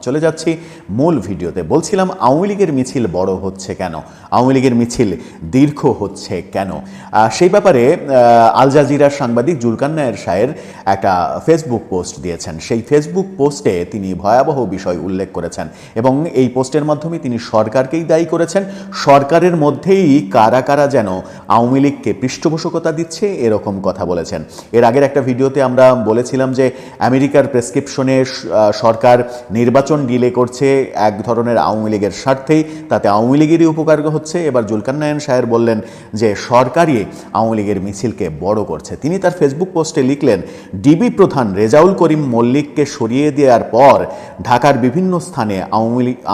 চলে যাচ্ছি মূল ভিডিওতে। বলছিলাম আওয়ামী লীগের মিছিল বড় হচ্ছে কেন, আওয়ামী লীগের মিছিল দীর্ঘ হচ্ছে কেন, সেই ব্যাপারে আল জাজিরার সাংবাদিক জুলকার নায়ের শাহের একটা ফেসবুক পোস্ট দিয়েছেন। সেই ফেসবুক পোস্টে তিনি ভয়াবহ বিষয় উল্লেখ করেছেন এবং এই পোস্টের মাধ্যমে তিনি সরকারকেই দায়ী করেছেন। সরকারের মধ্যেই কারা কারা যেন আওয়ামী লীগকে পৃষ্ঠপোষকতা দিচ্ছে এরকম কথা বলেছেন। এর আগের একটা ভিডিওতে আমরা বলেছিলাম যে আমেরিকার প্রেসক্রিপশনে সরকার নির্বাচন ডিলে করছে এক ধরনের আওয়ামী লীগের স্বার্থেই, তাতে আওয়ামী লীগেরই উপকার হচ্ছে। এবার জুলকার নায়ের শাহের বললেন যে সরকারই আওয়ামী লীগের মিছিলকে বড় করছে। তিনি তার ফেসবুক পোস্টে লিখলেন, ডিবি প্রধান রেজাউল করিম মল্লিককে সরিয়ে দেওয়ার পর ঢাকার বিভিন্ন স্থানে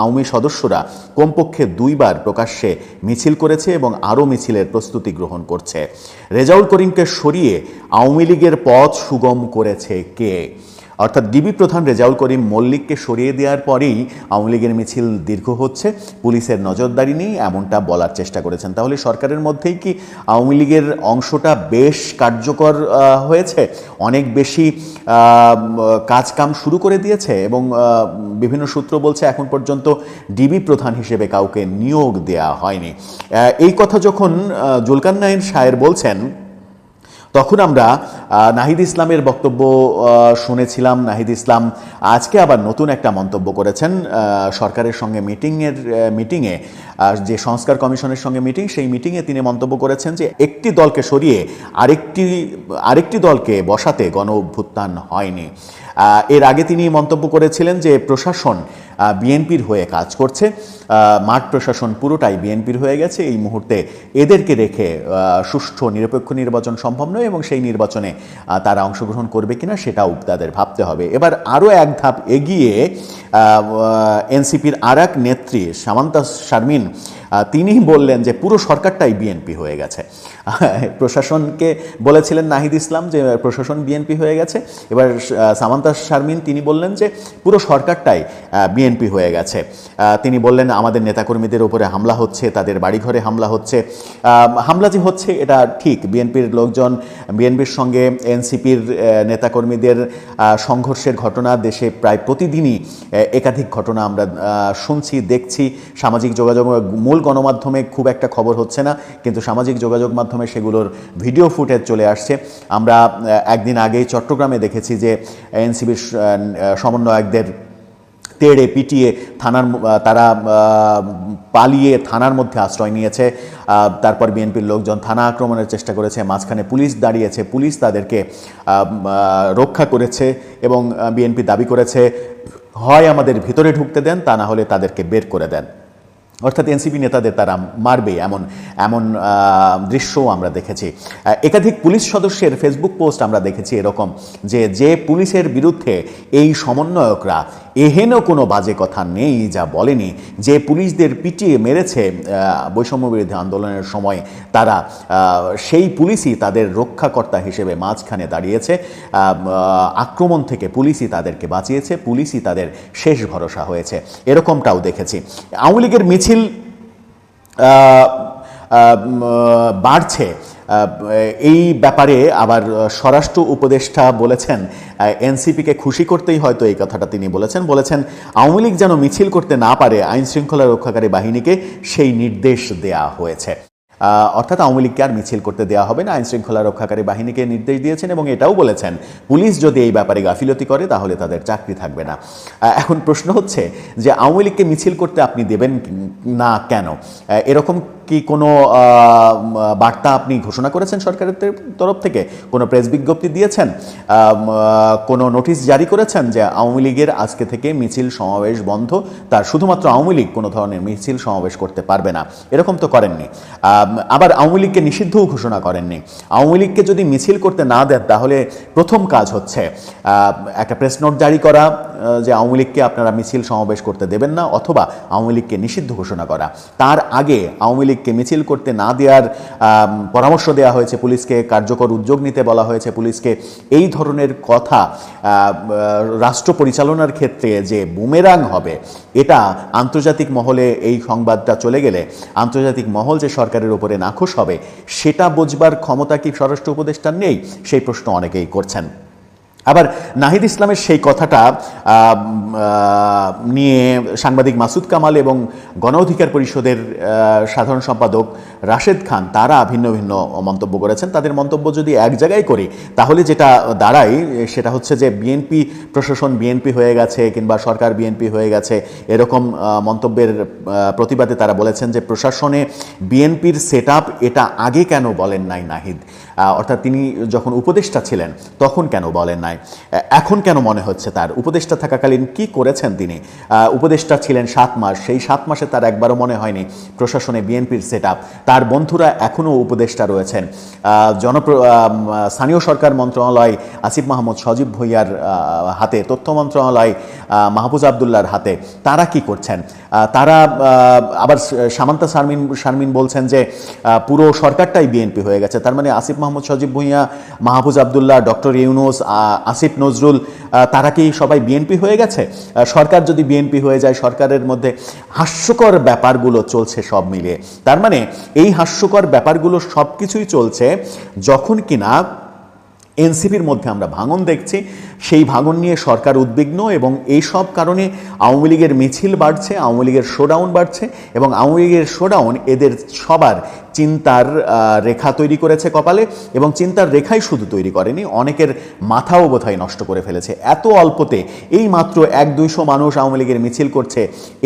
আওয়ামী সদস্যরা কমপক্ষে 2 বার প্রকাশ্যে মিছিল করেছে এবং আরও মিছিলের প্রস্তুতি গ্রহণ করছে। রেজাউল করিমকে সরিয়ে আওয়ামী লীগের পথ সুগম করেছে কে? অর্থাৎ ডিবি প্রধান রেজাউল করিম মল্লিককে সরিয়ে দেওয়ার পরেই আওয়ামী লীগের মিছিল দীর্ঘ হচ্ছে, পুলিশের নজরদারি নেই, এমনটা বলার চেষ্টা করেছেন। তাহলে সরকারের মধ্যেই কি আওয়ামী লীগের অংশটা বেশ কার্যকর হয়েছে, অনেক বেশি কাজকাম শুরু করে দিয়েছে এবং বিভিন্ন সূত্র বলছে এখন পর্যন্ত ডিবি প্রধান হিসেবে কাউকে নিয়োগ দেয়া হয়নি। এই কথা যখন জুলকার নায়ের শাহের বলছেন তখন আমরা নাহিদ ইসলামের বক্তব্য শুনেছিলাম। নাহিদ ইসলাম আজকে আবার নতুন একটা মন্তব্য করেছেন। সরকারের সঙ্গে মিটিংয়ে যে সংস্কার কমিশনের সঙ্গে সেই মিটিংয়ে তিনি মন্তব্য করেছেন যে একটি দলকে সরিয়ে আরেকটি দলকে বসাতে গণ অভ্যুত্থান হয়নি। এর আগে তিনি মন্তব্য করেছিলেন যে প্রশাসন বিএনপির হয়ে কাজ করছে, মাঠ প্রশাসন পুরোটাই বিএনপির হয়ে গেছে, এই মুহূর্তে এদেরকে রেখে সুষ্ঠু নিরপেক্ষ নির্বাচন সম্ভব নয় এবং সেই নির্বাচনে তারা অংশগ্রহণ করবে কিনা সেটাও তাদের ভাবতে হবে। এবার আরও এক ধাপ এগিয়ে এনসিপির আর এক নেত্রী সামান্তা শারমিন তিনি বললেন যে পুরো সরকারটাই বিএনপি হয়ে গেছে। প্রশাসনকে বলেছিলেন নাহিদ ইসলাম যে প্রশাসন বিএনপি হয়ে গেছে, এবার সামান্তা শারমিন তিনি বললেন যে পুরো সরকারটাই বিএনপি হয়ে গেছে। তিনি বললেন আমাদের নেতাকর্মীদের উপরে হামলা হচ্ছে, তাদের বাড়িঘরে হামলা হচ্ছে। হামলা যে হচ্ছে এটা ঠিক, বিএনপির লোকজন, বিএনপির সঙ্গে এনসিপির নেতাকর্মীদের সংঘর্ষের ঘটনা দেশে প্রায় প্রতিদিনই একাধিক ঘটনা আমরা শুনছি, দেখছি। সামাজিক যোগাযোগ মূল গণমাধ্যমে খুব একটা খবর হচ্ছে না, কিন্তু সামাজিক যোগাযোগ মাধ্যমে সেগুলোর ভিডিও ফুটেজ চলে আসছে। আমরা একদিন আগেই চট্টগ্রামে দেখেছি যে এনসিপির সমন্বয়কদের তেড়ে পিটিয়ে তারা পালিয়ে থানার মধ্যে আশ্রয় নিয়েছে। তারপর বিএনপির লোকজন থানা আক্রমণের চেষ্টা করেছে, মাঝখানে পুলিশ দাঁড়িয়েছে, পুলিশ তাদেরকে রক্ষা করেছে এবং বিএনপি দাবি করেছে হয় আমাদের ভিতরে ঢুকতে দেন, তা না হলে তাদেরকে বের করে দেন। অর্থাৎ এনসিপি নেতাদের তারা মারবে এমন দৃশ্যও আমরা দেখেছি। একাধিক পুলিশ সদস্যের ফেসবুক পোস্ট আমরা দেখেছি এরকম যে পুলিশের বিরুদ্ধে এই সমন্বয়করা এহেন কোনো বাজে কথা নেই যা বলেনি, যে পুলিশদের পিটিয়ে মেরেছে বৈষম্য বিরোধী আন্দোলনের সময়, তারা সেই পুলিশই তাদের রক্ষাকর্তা হিসেবে মাঝখানে দাঁড়িয়েছে। আক্রমণ থেকে পুলিশই তাদেরকে বাঁচিয়েছে, পুলিশই তাদের শেষ ভরসা হয়েছে, এরকমটাও দেখেছি। আওয়ামী লীগের মিছিল বাড়ছে, এই ব্যাপারে আবার স্বরাষ্ট্র উপদেষ্টা বলেছেন এনসিপিকে খুশি করতেই হয়তো এই কথাটা তিনি বলেছেন আওয়ামী লীগ যেন মিছিল করতে না পারে আইন শৃঙ্খলা রক্ষাকারী বাহিনীকে সেই নির্দেশ দেয়া হয়েছে। অর্থাৎ আওয়ামী লীগকে আর মিছিল করতে দেওয়া হবে না, আইন শৃঙ্খলা রক্ষাকারী বাহিনীকে নির্দেশ দিয়েছেন এবং এটাও বলেছেন পুলিশ যদি এই ব্যাপারে গাফিলতি করে তাহলে তাদের চাকরি থাকবে না। এখন প্রশ্ন হচ্ছে যে আওয়ামী লীগকে মিছিল করতে আপনি দেবেন না কেন? এরকম কি কোনো বার্তা আপনি ঘোষণা করেছেন সরকারের তরফ থেকে? কোনো প্রেস বিজ্ঞপ্তি দিয়েছেন? কোনো নোটিশ জারি করেছেন যে আওয়ামী লীগের আজকে থেকে মিছিল সমাবেশ বন্ধ, তার শুধুমাত্র আওয়ামী লীগ কোনো ধরনের মিছিল সমাবেশ করতে পারবে না? এরকম তো করেননি। আবার আওয়ামী লীগকে নিষিদ্ধও ঘোষণা করেননি। আওয়ামী লীগকে যদি মিছিল করতে না দেন তাহলে প্রথম কাজ হচ্ছে একটা প্রেস নোট জারি করা যে আওয়ামী লীগকে আপনারা মিছিল সমাবেশ করতে দেবেন না, অথবা আওয়ামী লীগকে নিষিদ্ধ ঘোষণা করা। তার আগে আওয়ামী লীগকে মিছিল করতে না দেওয়ার পরামর্শ দেওয়া হয়েছে পুলিশকে, কার্যকর উদ্যোগ নিতে বলা হয়েছে পুলিশকে। এই ধরনের কথা রাষ্ট্র পরিচালনার ক্ষেত্রে যে বুমেরাং হবে, এটা আন্তর্জাতিক মহলে এই সংবাদটা চলে গেলে আন্তর্জাতিক মহল যে সরকারের উপরে নাখোশ হবে সেটা বুঝবার ক্ষমতা কি স্বরাষ্ট্র উপদেষ্টার নেই? সেই প্রশ্ন অনেকেই করছেন। আবার নাহিদ ইসলামের সেই কথাটা নিয়ে সাংবাদিক মাসুদ কামাল এবং গণ অধিকার পরিষদের সাধারণ সম্পাদক রাশেদ খান তারা ভিন্ন ভিন্ন মন্তব্য করেছেন। তাদের মন্তব্য যদি এক জায়গায় করি তাহলে যেটা দাঁড়ায় সেটা হচ্ছে যে বিএনপি প্রশাসন বিএনপি হয়ে গেছে কিংবা সরকার বিএনপি হয়ে গেছে, এরকম মন্তব্যের প্রতিবাদে তারা বলেছেন যে প্রশাসনে বিএনপির সেটআপ এটা আগে কেন বলেন নাই নাহিদ, অর্থাৎ তিনি যখন উপদেষ্টা ছিলেন তখন কেন বলেন নাই, এখন কেন মনে হচ্ছে তার উপদেষ্টা থাকাকালীন কি করেছেন তিনি? উপদেষ্টা ছিলেন 7 মাস, সেই 7 মাসে তার একবারও মনে হয়নি প্রশাসনে বিএনপির সেটআপ। তার বন্ধুরা এখনও উপদেষ্টা রয়েছেন। স্থানীয় সরকার মন্ত্রণালয় আসিফ মাহমুদ সজীব ভুঁইয়ার হাতে, তথ্য মন্ত্রণালয় মাহফুজ আবদুল্লাহর হাতে, তারা কি করছেন? তারা আবার সামান্তা শারমিন বলছেন যে পুরো সরকারটাই বিএনপি হয়ে গেছে। তার মানে আসিফ মাহমুদ সজীব ভুঁইয়া, মাহফুজ আবদুল্লাহ, ডক্টর ইউনুস, আসিফ নজরুল, তারা কি সবাই বিএনপি হয়ে গেছে? সরকার যদি বিএনপি হয়ে যায়, সরকারের মধ্যে হাস্যকর ব্যাপারগুলো চলছে সব মিলিয়ে। তার মানে এই হাস্যকর ব্যাপারগুলো সব কিছুই চলছে যখন কিনা এনসিপির মধ্যে আমরা ভাঙন দেখছি। সেই ভাঙন নিয়ে সরকার উদ্বিগ্ন এবং এই সব কারণে আওয়ামী লীগের মিছিল বাড়ছে, আওয়ামী লীগের শোডাউন বাড়ছে এবং আওয়ামী লীগের শোডাউন এদের সবার চিন্তার রেখা তৈরি করেছে কপালে, এবং চিন্তার রেখাই শুধু তৈরি করেনি, অনেকের মাথাও বোধহয় নষ্ট করে ফেলেছে। এত অল্পতে এই মাত্র 100-200 মানুষ আওয়ামী লীগের মিছিল করছে,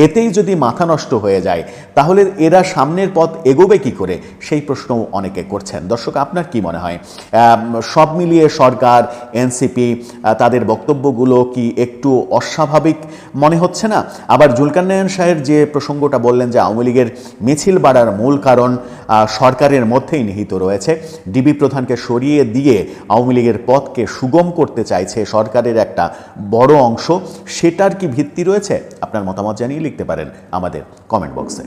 এতেই যদি মাথা নষ্ট হয়ে যায় তাহলে এরা সামনের পথ এগোবে কি করে, সেই প্রশ্নও অনেকে করছেন। দর্শক, আপনার কি মনে হয় সব মিলিয়ে সরকার, এনসিপি, তাদের বক্তব্যগুলো কি একটু অস্বাভাবিক মনে হচ্ছে না? আবার জুলকারনায়ন শাহের যে প্রসঙ্গটা বললেন যে আওয়ামী লীগের মিছিল বাড়ার মূল কারণ সরকারের মধ্যেই নিহিত রয়েছে, ডিবি প্রধানকে সরিয়ে দিয়ে আওয়ামী লীগের পথকে সুগম করতে চাইছে সরকারের একটা বড় অংশ, সেটার কি ভিত্তি রয়েছে? আপনার মতামত জানিয়ে লিখতে পারেন আমাদের কমেন্ট বক্সে।